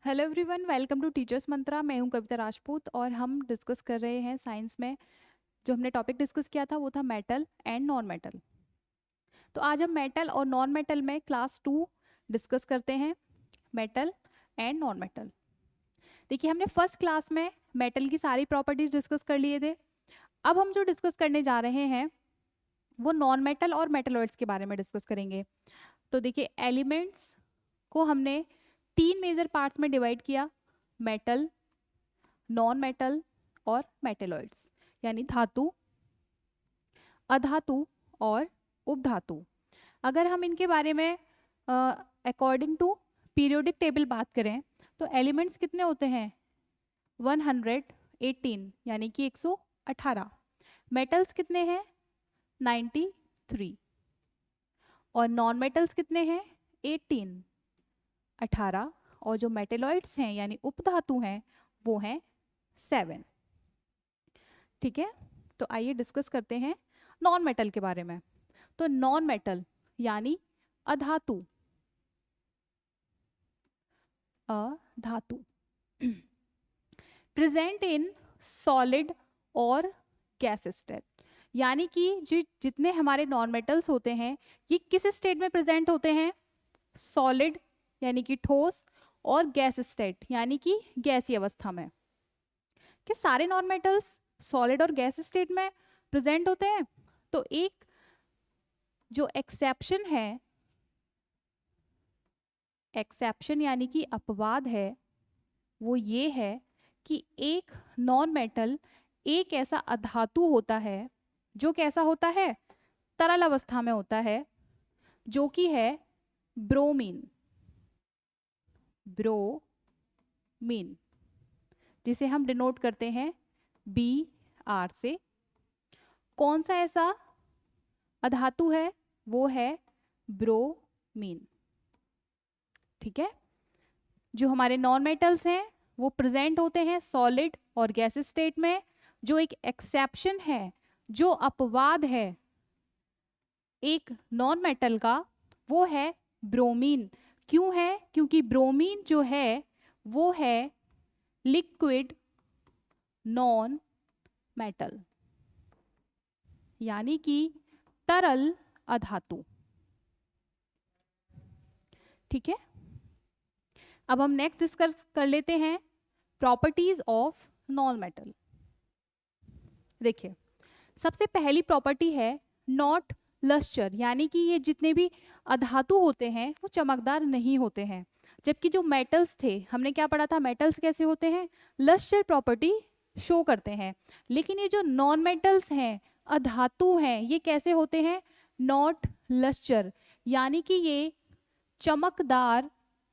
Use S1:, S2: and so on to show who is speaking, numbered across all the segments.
S1: Hello everyone, welcome to teachers Mantra. मैं हूं कविता राजपूत और हम डिस्कस कर रहे हैं साइंस में। जो हमने टॉपिक डिस्कस किया था वो था मेटल एंड नॉन मेटल। तो आज हम मेटल और नॉन मेटल में क्लास 2 डिस्कस करते हैं। Metal and non metal. देखिए, हमने फर्स्ट क्लास में मेटल की सारी प्रॉपर्टीज डिस्कस कर लिए थे। अब हम जो डिस्कस करने जा रहे हैं वो नॉन मेटल और मेटलॉइड्स के बारे में डिस्कस करेंगे। तो देखिए, एलिमेंट्स को हमने 3 मेजर पार्ट्स में डिवाइड किया: मेटल, नॉन मेटल और मेटेलॉइड्स, यानी धातु, अधातु और उपधातु। अगर हम इनके बारे में अकॉर्डिंग टू पीरियोडिक टेबल बात करें तो एलिमेंट्स कितने होते हैं? 118, यानी कि 118। मेटल्स कितने हैं? 93। और नॉन मेटल्स कितने हैं? 18, 18। और जो मेटेलॉइड्स हैं यानी उपधातु हैं वो हैं 7। ठीक है, तो आइए डिस्कस करते हैं नॉन मेटल के बारे में। तो नॉन मेटल यानी अधातु, अधातु प्रेजेंट इन सॉलिड और गैस स्टेट। यानी कि जितने हमारे नॉन मेटल्स होते हैं ये किस स्टेट में प्रेजेंट होते हैं? सॉलिड यानी कि ठोस, और गैस स्टेट यानी कि गैसीय अवस्था में। क्या सारे नॉन मेटल्स सॉलिड और गैस स्टेट में प्रेजेंट होते हैं? तो एक जो एक्सेप्शन है, एक्सेप्शन यानी कि अपवाद है, वो ये है कि एक नॉन मेटल, एक ऐसा अधातु होता है जो कैसा होता है? तरल अवस्था में होता है, जो कि है ब्रोमीन। ब्रोमीन, जिसे हम डिनोट करते हैं Br से। कौन सा ऐसा अधातु है? वो है ब्रोमीन। ठीक है, जो हमारे नॉन मेटल्स हैं वो प्रेजेंट होते हैं सॉलिड और गैस स्टेट में। जो एक एक्सेप्शन है, जो अपवाद है एक नॉन मेटल का, वो है ब्रोमीन। क्यों है? क्योंकि ब्रोमीन जो है वो है लिक्विड नॉन मेटल, यानी कि तरल अधातु। ठीक है, अब हम नेक्स्ट डिस्कस कर लेते हैं प्रॉपर्टीज ऑफ नॉन मेटल। देखिए, सबसे पहली प्रॉपर्टी है नॉट लस्टर, यानी कि ये जितने भी अधातु होते हैं वो चमकदार नहीं होते हैं। जबकि जो मेटल्स थे, हमने क्या पढ़ा था? मेटल्स कैसे होते हैं? लस्टर प्रॉपर्टी शो करते हैं। लेकिन ये जो नॉन मेटल्स हैं, अधातु हैं, ये कैसे होते हैं? नॉट लस्टर, यानी कि ये चमकदार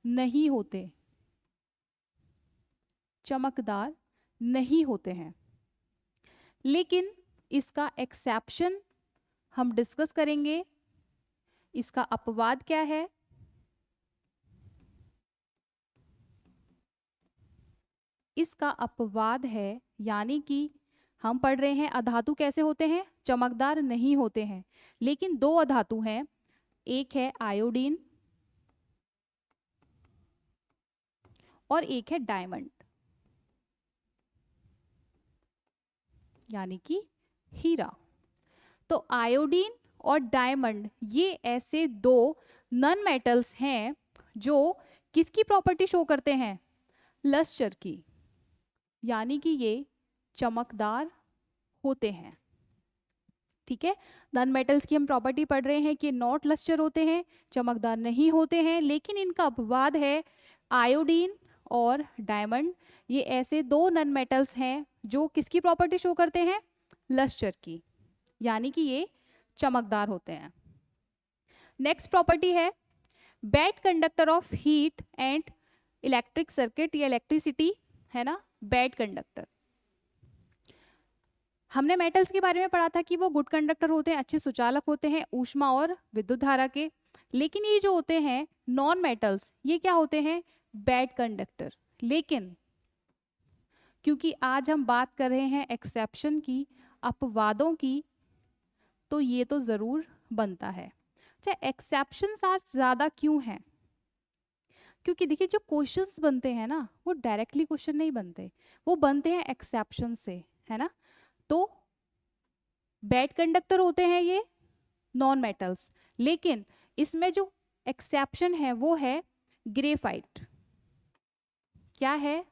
S1: नहीं होते, चमकदार नहीं होते हैं। लेकिन इसका एक्सेप्शन हम डिस्कस करेंगे। इसका अपवाद क्या है? इसका अपवाद है, यानी कि हम पढ़ रहे हैं अधातु कैसे होते हैं? चमकदार नहीं होते हैं। लेकिन दो अधातु हैं, एक है आयोडीन और एक है डायमंड, यानी कि हीरा। तो आयोडीन और डायमंड ये ऐसे दो नॉन मेटल्स हैं जो किसकी प्रॉपर्टी शो करते हैं? लस्टर की, यानी कि ये चमकदार होते हैं। ठीक है, नॉन मेटल्स की हम प्रॉपर्टी पढ़ रहे हैं कि नॉट लस्टर होते हैं, चमकदार नहीं होते हैं। लेकिन इनका अपवाद है आयोडीन और डायमंड। ये ऐसे दो नॉन मेटल्स हैं जो किसकी प्रॉपर्टी शो करते हैं? लस्टर की, यानी कि ये चमकदार होते हैं। नेक्स्ट प्रॉपर्टी है bad conductor of heat and electric circuit, या इलेक्ट्रिसिटी है ना, बैड कंडक्टर। हमने मेटल्स के बारे में पढ़ा था कि वो गुड कंडक्टर होते हैं, अच्छे सुचालक होते हैं ऊष्मा और विद्युत धारा के। लेकिन ये जो होते हैं नॉन मेटल्स, ये क्या होते हैं? Bad conductor. लेकिन क्योंकि आज हम बात कर रहे हैं एक्सेप्शन की, अपवादों की, तो ये तो जरूर बनता है। अच्छा, एक्सेप्शंस आज ज्यादा क्यों हैं? क्योंकि देखिए जो क्वेश्चंस बनते हैं ना वो डायरेक्टली क्वेश्चन नहीं बनते, वो बनते हैं एक्सेप्शन से, है ना। तो बैड कंडक्टर होते हैं ये नॉन मेटल्स, लेकिन इसमें जो एक्सेप्शन है वो है ग्रेफाइट। क्या है?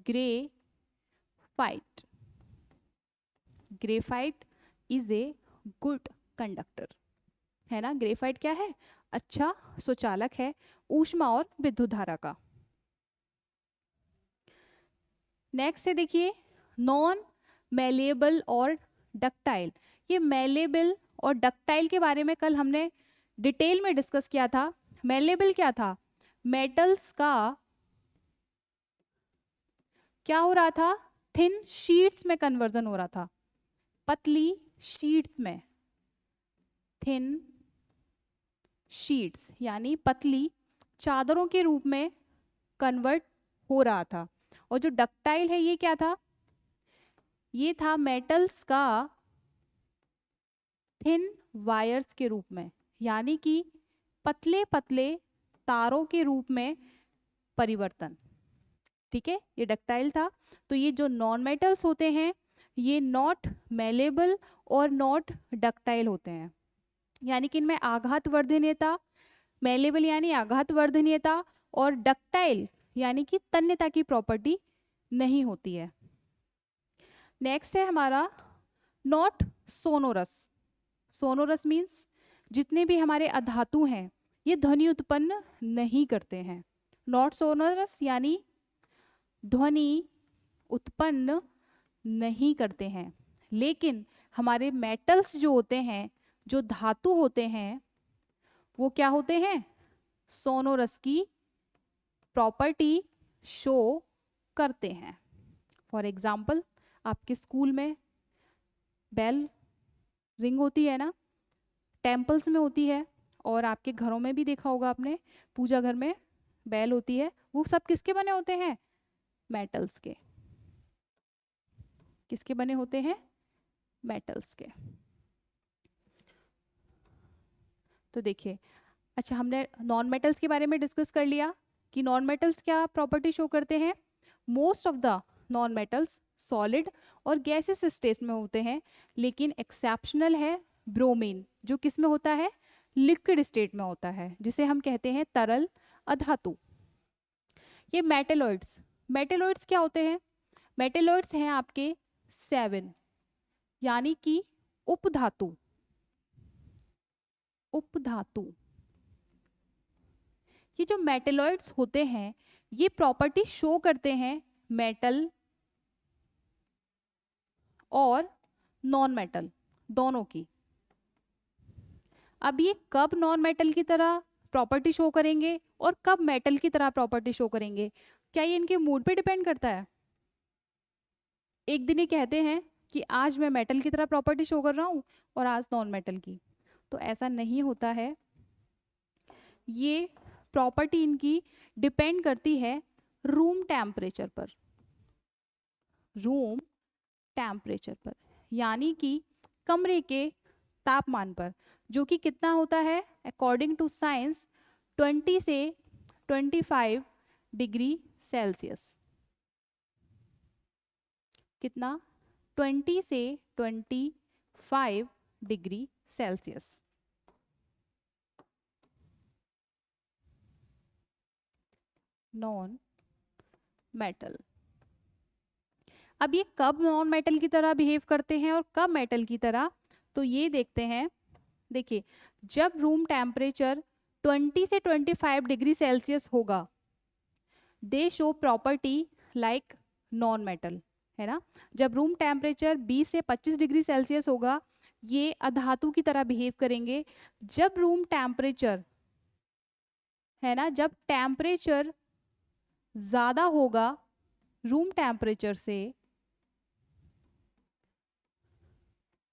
S1: Graphite. Graphite is a good conductor, है ना। ग्रेफाइट क्या है? अच्छा सुचालक है ऊष्मा और विद्युत धारा का। नेक्स्ट है देखिए नॉन मेलेबल और डक्टाइल। ये मेलेबल और डक्टाइल के बारे में कल हमने डिटेल में डिस्कस किया था। मेलेबल क्या था? मेटल्स का क्या हो रहा था? थिन शीट्स में कन्वर्जन हो रहा था, पतली शीट्स में, थिन शीट्स यानी पतली चादरों के रूप में कन्वर्ट हो रहा था। और जो डक्टाइल है ये क्या था? ये था मेटल्स का थिन वायर्स के रूप में, यानी कि पतले पतले तारों के रूप में परिवर्तन। ठीक है, ये डक्टाइल था। तो ये जो नॉन मेटल्स होते हैं ये नॉट मेलेबल और नॉट डक्टाइल होते हैं, यानी कि इनमें आघातवर्धनीयता, मेलेबल यानी आघातवर्धनीयता और डक्टाइल यानी कि तन्यता की प्रॉपर्टी नहीं होती है। नेक्स्ट है हमारा नॉट सोनोरस। सोनोरस मीन्स जितने भी हमारे अधातु हैं ये ध्वनि उत्पन्न नहीं करते हैं। नॉट सोनोरस यानी ध्वनि उत्पन्न नहीं करते हैं, लेकिन हमारे मेटल्स जो होते हैं, जो धातु होते हैं, वो क्या होते हैं? सोनोरस की प्रॉपर्टी शो करते हैं। फॉर एग्जाम्पल आपके स्कूल में बेल रिंग होती है ना, टेम्पल्स में होती है, और आपके घरों में भी देखा होगा आपने, पूजा घर में बेल होती है। वो सब किसके बने होते हैं? मेटल्स के। किसके बने होते हैं? मेटल्स के। तो देखिए, अच्छा हमने नॉन मेटल्स के बारे में डिस्कस कर लिया कि नॉन मेटल्स क्या प्रॉपर्टी शो करते हैं। Most of the non metals solid और गैसेस स्टेट में होते हैं, लेकिन एक्सेप्शनल है ब्रोमीन, जो किस में होता है? लिक्विड स्टेट में होता है, जिसे हम कहते हैं तरल अधातु। ये मेटेलॉइड्स, मेटेलॉइड्स क्या होते हैं? मेटेलॉइड्स हैं आपके 7, यानी कि उपधातु। उपधातु, ये जो मेटेलॉइड्स होते हैं ये प्रॉपर्टी शो करते हैं मेटल और नॉन मेटल दोनों की। अब ये कब नॉन मेटल की तरह प्रॉपर्टी शो करेंगे और कब मेटल की तरह प्रॉपर्टी शो करेंगे? क्या ये इनके मूड पे डिपेंड करता है? एक दिन ये कहते हैं कि आज मैं मेटल की तरह प्रॉपर्टी शो कर रहा हूँ और आज नॉन मेटल की, तो ऐसा नहीं होता है। ये प्रॉपर्टी इनकी डिपेंड करती है रूम टेम्परेचर पर। रूम टेम्परेचर पर यानी कि कमरे के तापमान पर, जो कि कितना होता है अकॉर्डिंग टू साइंस 20 से 25 डिग्री सेल्सियस। कितना? 20 से 25 डिग्री सेल्सियस। Non metal. अब ये कब नॉन मेटल की तरह बिहेव करते हैं और कब मेटल की तरह, तो ये देखते हैं। देखिए, जब रूम टेम्परेचर 20 से 25 डिग्री सेल्सियस होगा दे show property like non metal, है ना। जब रूम टेम्परेचर 20 से 25 डिग्री सेल्सियस होगा ये अधातु की तरह बिहेव करेंगे। जब रूम टेम्परेचर, है ना, जब टेम्परेचर ज़्यादा होगा रूम टेम्परेचर से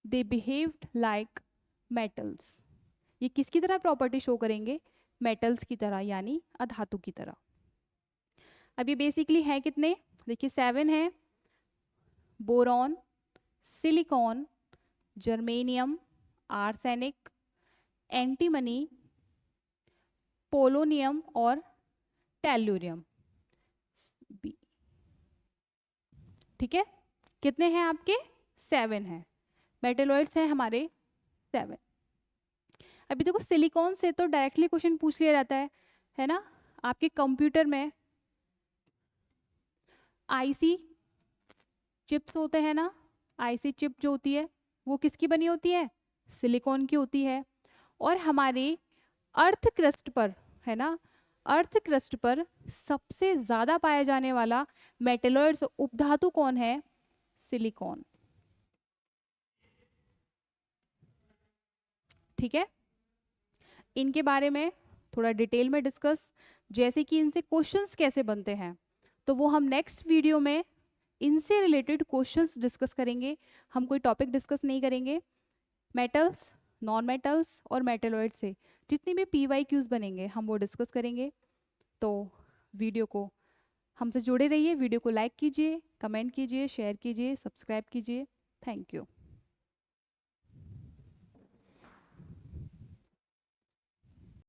S1: दे बिहेव्ड लाइक मेटल्स। ये किसकी तरह प्रॉपर्टी शो करेंगे? मेटल्स की तरह, यानी अधातु की तरह। अब ये बेसिकली है कितने? देखिए 7 है। Boron, silicon, germanium, arsenic, antimony, polonium और टेल्यूरियम। ठीक है, कितने हैं आपके? 7 हैं मेटलॉइड्स हैं हमारे 7। अभी देखो सिलिकॉन से तो डायरेक्टली क्वेश्चन पूछ लिया जाता है ना। आपके कंप्यूटर में आईसी चिप्स होते हैं ना, आईसी चिप जो होती है वो किसकी बनी होती है? सिलिकॉन की होती है। और हमारे अर्थ क्रस्ट पर, है ना, अर्थ क्रस्ट पर सबसे ज्यादा पाया जाने वाला मेटलॉइड्स उपधातु कौन है? सिलिकॉन। ठीक है, इनके बारे में थोड़ा डिटेल में डिस्कस, जैसे कि इनसे क्वेश्चंस कैसे बनते हैं, तो वो हम नेक्स्ट वीडियो में इनसे रिलेटेड क्वेश्चंस डिस्कस करेंगे। हम कोई टॉपिक डिस्कस नहीं करेंगे। मेटल्स, नॉन मेटल्स और मेटलॉइड से जितनी भी PYQs बनेंगे हम वो डिस्कस करेंगे। तो वीडियो को हमसे जुड़े रहिए, वीडियो को लाइक कीजिए, कमेंट कीजिए, शेयर कीजिए, सब्सक्राइब कीजिए। Thank you.